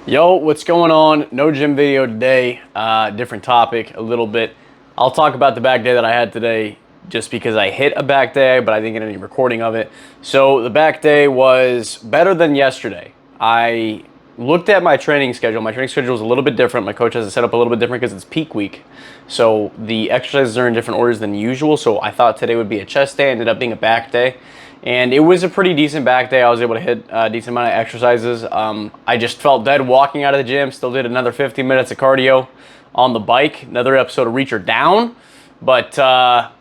Yo, what's going on? No gym video today. Different topic a little bit. I'll talk about the back day that I had today just because I hit a back day, but I didn't get any recording of it. So the back day was better than yesterday. I looked at my training schedule. My training schedule is a little bit different. My coach has it set up a little bit different because it's peak week. So the exercises are in different orders than usual. So I thought today would be a chest day, ended up being a back day. And it was a pretty decent back day. I was able to hit a decent amount of exercises. I just felt dead walking out of the gym. Still did another 15 minutes of cardio on the bike. Another episode of Reach or Down. But yeah,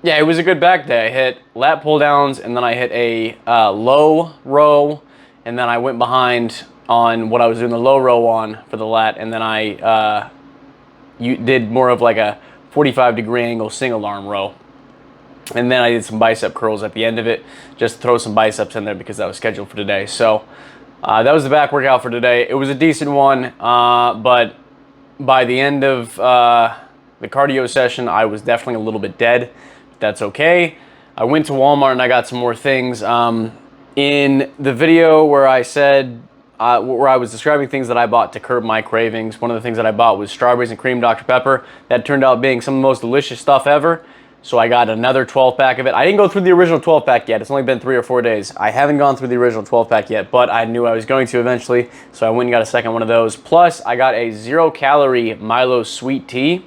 it was a good back day. I hit lat pull downs, and then I hit a low row, and then I went behind on what I was doing the low row on for the lat, and then I did more of like a 45-degree angle single arm row. And then I did some bicep curls at the end of it, just to throw some biceps in there because that was scheduled for today. So that was the back workout for today. It was a decent one, but by the end of the cardio session, I was definitely a little bit dead. That's okay. I went to Walmart and I got some more things. In the video where I said, where I was describing things that I bought to curb my cravings, one of the things that I bought was strawberries and cream Dr. Pepper. That turned out being some of the most delicious stuff ever. So I got another 12-pack of it. I didn't go through the original 12-pack yet. It's only been 3 or 4 days. I haven't gone through the original 12-pack yet, but I knew I was going to eventually, so I went and got a second one of those. Plus, I got a 0-calorie Milo sweet tea.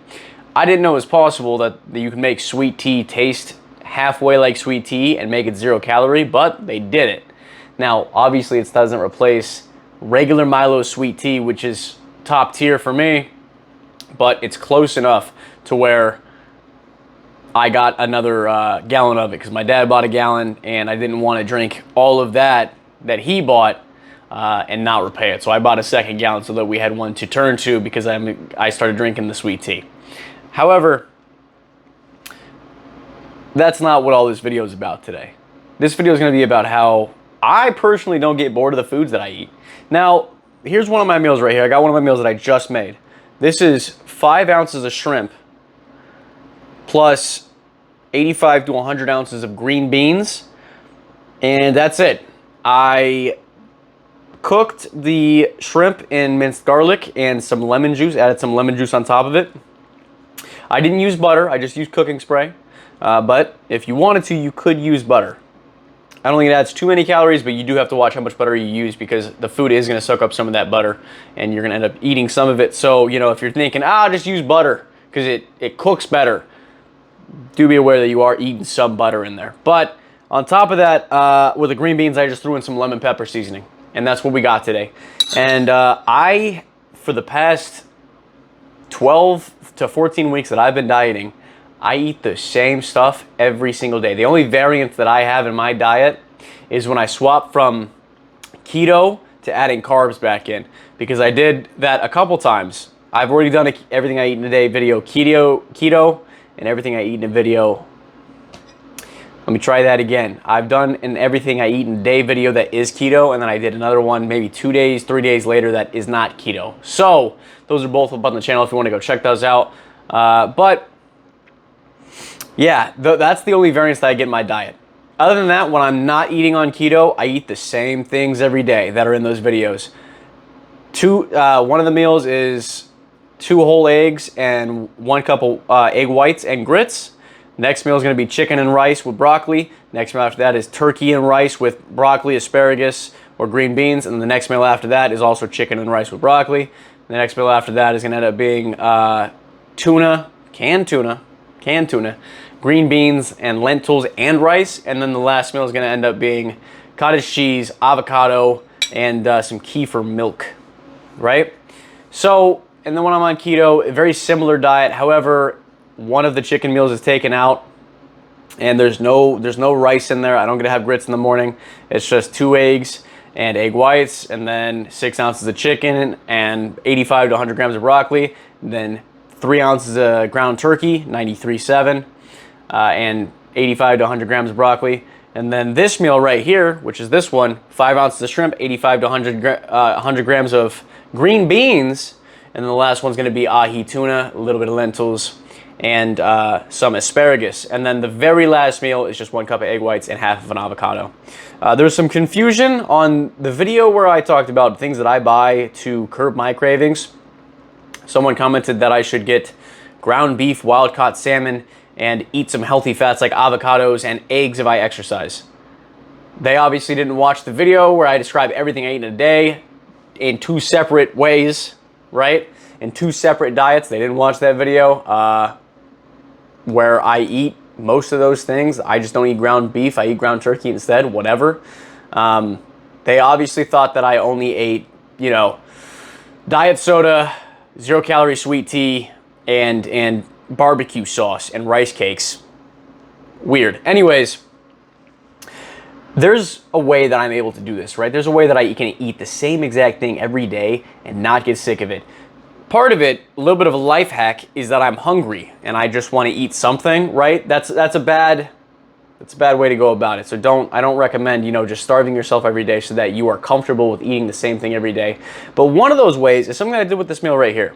I didn't know it was possible that you can make sweet tea taste halfway like sweet tea and make it 0-calorie, but they did it. Now, obviously, it doesn't replace regular Milo sweet tea, which is top tier for me, but it's close enough to where I got another gallon of it because my dad bought a gallon and I didn't want to drink all of that he bought and not repay it. So I bought a second gallon so that we had one to turn to because I started drinking the sweet tea. However, that's not what all this video is about today. This video is going to be about how I personally don't get bored of the foods that I eat. Now, here's one of my meals right here. I got one of my meals that I just made. This is 5 ounces of shrimp plus 85 to 100 ounces of green beans, and that's it. I cooked the shrimp in minced garlic and some lemon juice, added some lemon juice on top of it. I didn't use butter, I just used cooking spray, but if you wanted to, you could use butter. I don't think it adds too many calories, but you do have to watch how much butter you use because the food is going to soak up some of that butter, and you're going to end up eating some of it. So, you know, if you're thinking, just use butter because it cooks better, do be aware that you are eating some butter in there. But on top of that, with the green beans, I just threw in some lemon pepper seasoning. And that's what we got today. And for the past 12 to 14 weeks that I've been dieting, I eat the same stuff every single day. The only variant that I have in my diet is when I swap from keto to adding carbs back in. Because I did that a couple times. I've already done everything I eat in a day video keto, and everything I eat in a video. Let me try that again. I've done an everything I eat in a day video that is keto, and then I did another one maybe 2 days, 3 days later that is not keto. So those are both up on the channel if you want to go check those out. But yeah, that's the only variance that I get in my diet. Other than that, when I'm not eating on keto, I eat the same things every day that are in those videos. One of the meals is 2 whole eggs and 1 cup of egg whites and grits. Next meal is going to be chicken and rice with broccoli. Next meal after that is turkey and rice with broccoli, asparagus, or green beans. And the next meal after that is also chicken and rice with broccoli. The next meal after that is going to end up being canned tuna, green beans and lentils and rice. And then the last meal is going to end up being cottage cheese, avocado, and some kefir milk, right? So, and then when I'm on keto, a very similar diet. However, one of the chicken meals is taken out, and there's no rice in there. I don't get to have grits in the morning. It's just 2 eggs and egg whites, and then 6 ounces of chicken and 85 to 100 grams of broccoli. And then 3 ounces of ground turkey, 93.7, and 85 to 100 grams of broccoli. And then this meal right here, which is this one, 5 ounces of shrimp, 85 to 100 grams of green beans. And then the last one's going to be ahi tuna, a little bit of lentils, and some asparagus. And then the very last meal is just 1 cup of egg whites and half of an avocado. There's some confusion on the video where I talked about things that I buy to curb my cravings. Someone commented that I should get ground beef, wild-caught salmon, and eat some healthy fats like avocados and eggs if I exercise. They obviously didn't watch the video where I describe everything I eat in a day in 2 separate ways, right? In 2 separate diets. They didn't watch that video where I eat most of those things. I just don't eat ground beef. I eat ground turkey instead, whatever. They obviously thought that I only ate, you know, diet soda, 0-calorie sweet tea, and barbecue sauce and rice cakes. Weird. Anyways, there's a way that I'm able to do this, right? There's a way that I can eat the same exact thing every day and not get sick of it. Part of it, a little bit of a life hack, is that I'm hungry and I just want to eat something, right? That's a bad way to go about it. So I don't recommend, you know, just starving yourself every day so that you are comfortable with eating the same thing every day. But one of those ways is something I did with this meal right here.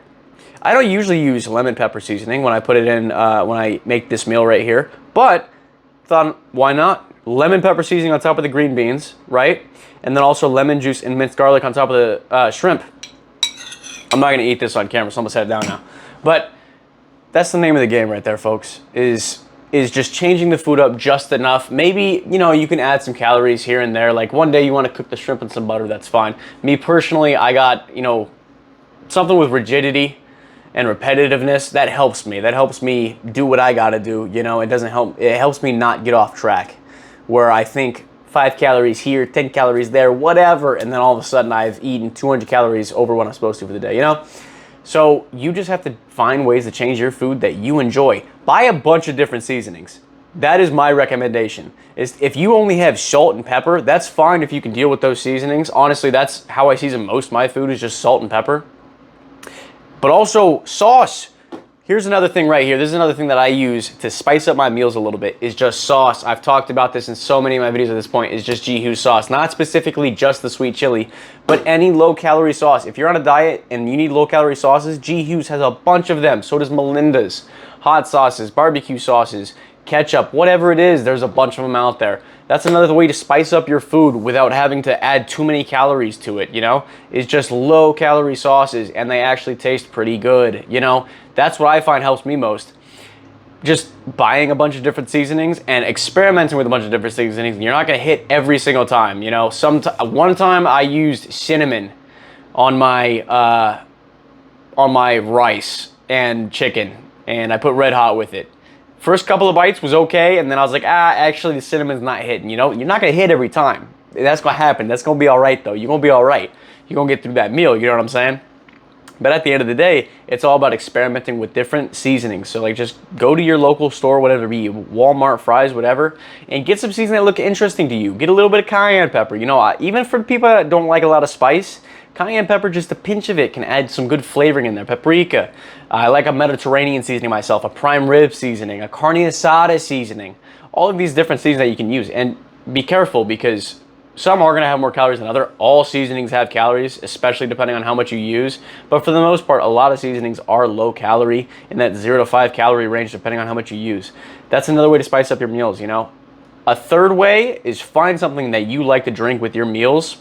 I don't usually use lemon pepper seasoning when I put it in, when I make this meal right here, but thought, why not? Lemon pepper seasoning on top of the green beans, right? And then also lemon juice and minced garlic on top of the shrimp. I'm not gonna eat this on camera, so I'm gonna set it down now. But that's the name of the game right there, folks, is just changing the food up just enough. Maybe, you know, you can add some calories here and there. Like one day you wanna cook the shrimp in some butter, that's fine. Me personally, I got, you know, something with rigidity and repetitiveness, that helps me. That helps me do what I gotta do, you know. It helps me not get off track, where I think 5 calories here, 10 calories there, whatever, and then all of a sudden I've eaten 200 calories over what I'm supposed to for the day, you know? So you just have to find ways to change your food that you enjoy. Buy a bunch of different seasonings. That is my recommendation. Is if you only have salt and pepper, that's fine if you can deal with those seasonings. Honestly, that's how I season most of my food, is just salt and pepper. But also sauce. Here's another thing right here. This is another thing that I use to spice up my meals a little bit, is just sauce. I've talked about this in so many of my videos at this point, is just G Hughes sauce. Not specifically just the sweet chili, but any low-calorie sauce. If you're on a diet and you need low-calorie sauces, G Hughes has a bunch of them. So does Melinda's. Hot sauces, barbecue sauces, ketchup, whatever it is, there's a bunch of them out there. That's another way to spice up your food without having to add too many calories to it, you know? Is just low-calorie sauces, and they actually taste pretty good, you know? That's what I find helps me most. Just buying a bunch of different seasonings and experimenting with a bunch of different seasonings. You're not gonna hit every single time, you know? One time I used cinnamon on my rice and chicken, and I put Red Hot with it. First couple of bites was okay, and then I was like, actually the cinnamon's not hitting, you know? You're not gonna hit every time. That's gonna happen. That's gonna be all right, though. You're gonna be all right. You're gonna get through that meal, you know what I'm saying? But at the end of the day, it's all about experimenting with different seasonings. So like, just go to your local store, whatever it be, Walmart, Fry's, whatever, and get some seasonings that look interesting to you. Get a little bit of cayenne pepper. You know, even for people that don't like a lot of spice, cayenne pepper, just a pinch of it can add some good flavoring in there. Paprika. I like a Mediterranean seasoning myself, a prime rib seasoning, a carne asada seasoning. All of these different seasonings that you can use. And be careful, because some are going to have more calories than others. All seasonings have calories, especially depending on how much you use. But for the most part, a lot of seasonings are low calorie, in that 0 to 5 calorie range, depending on how much you use. That's another way to spice up your meals, you know. A third way is find something that you like to drink with your meals,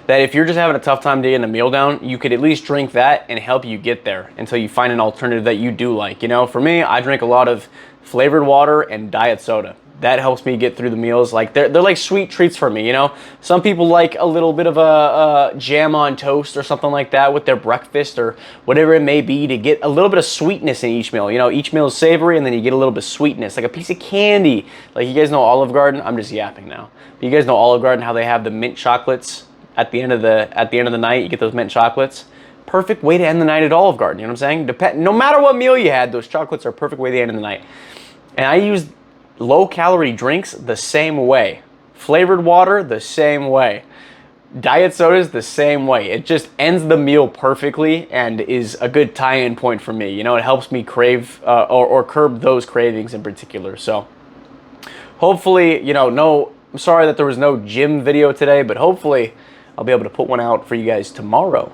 that if you're just having a tough time getting a meal down, you could at least drink that and help you get there until you find an alternative that you do like. You know, for me, I drink a lot of flavored water and diet soda. That helps me get through the meals. Like they're like sweet treats for me, you know? Some people like a little bit of a jam on toast or something like that with their breakfast or whatever it may be, to get a little bit of sweetness in each meal. You know, each meal is savory and then you get a little bit of sweetness, like a piece of candy. Like, you guys know Olive Garden? I'm just yapping now. But you guys know Olive Garden, how they have the mint chocolates at the end of the night, you get those mint chocolates. Perfect way to end the night at Olive Garden, you know what I'm saying? No matter what meal you had, those chocolates are a perfect way to end the night. And I use low-calorie drinks the same way. Flavored water, the same way. Diet sodas, the same way. It just ends the meal perfectly and is a good tie-in point for me. You know, it helps me crave or curb those cravings in particular. So hopefully, you know, I'm sorry that there was no gym video today, but hopefully I'll be able to put one out for you guys tomorrow.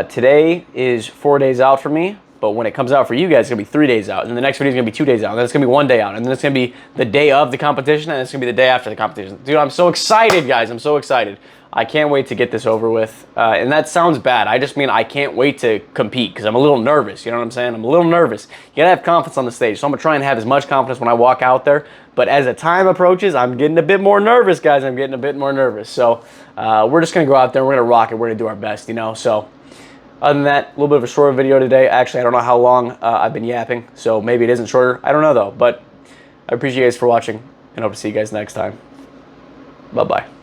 Today is 4 days out for me. But when it comes out for you guys, it's gonna be 3 days out, and then the next video is gonna be 2 days out, and then it's gonna be 1 day out, and then it's gonna be the day of the competition, and it's gonna be the day after the competition. Dude, I'm so excited, guys. I'm so excited. I can't wait to get this over with. And that sounds bad. I just mean I can't wait to compete because I'm a little nervous. You know what I'm saying? I'm a little nervous. You gotta have confidence on the stage. So I'm gonna try and have as much confidence when I walk out there. But as the time approaches, I'm getting a bit more nervous, guys. I'm getting a bit more nervous. So we're just gonna go out there. We're gonna rock it. We're gonna do our best, you know? So other than that, a little bit of a shorter video today. Actually, I don't know how long I've been yapping. So maybe it isn't shorter. I don't know though. But I appreciate you guys for watching and hope to see you guys next time. Bye-bye.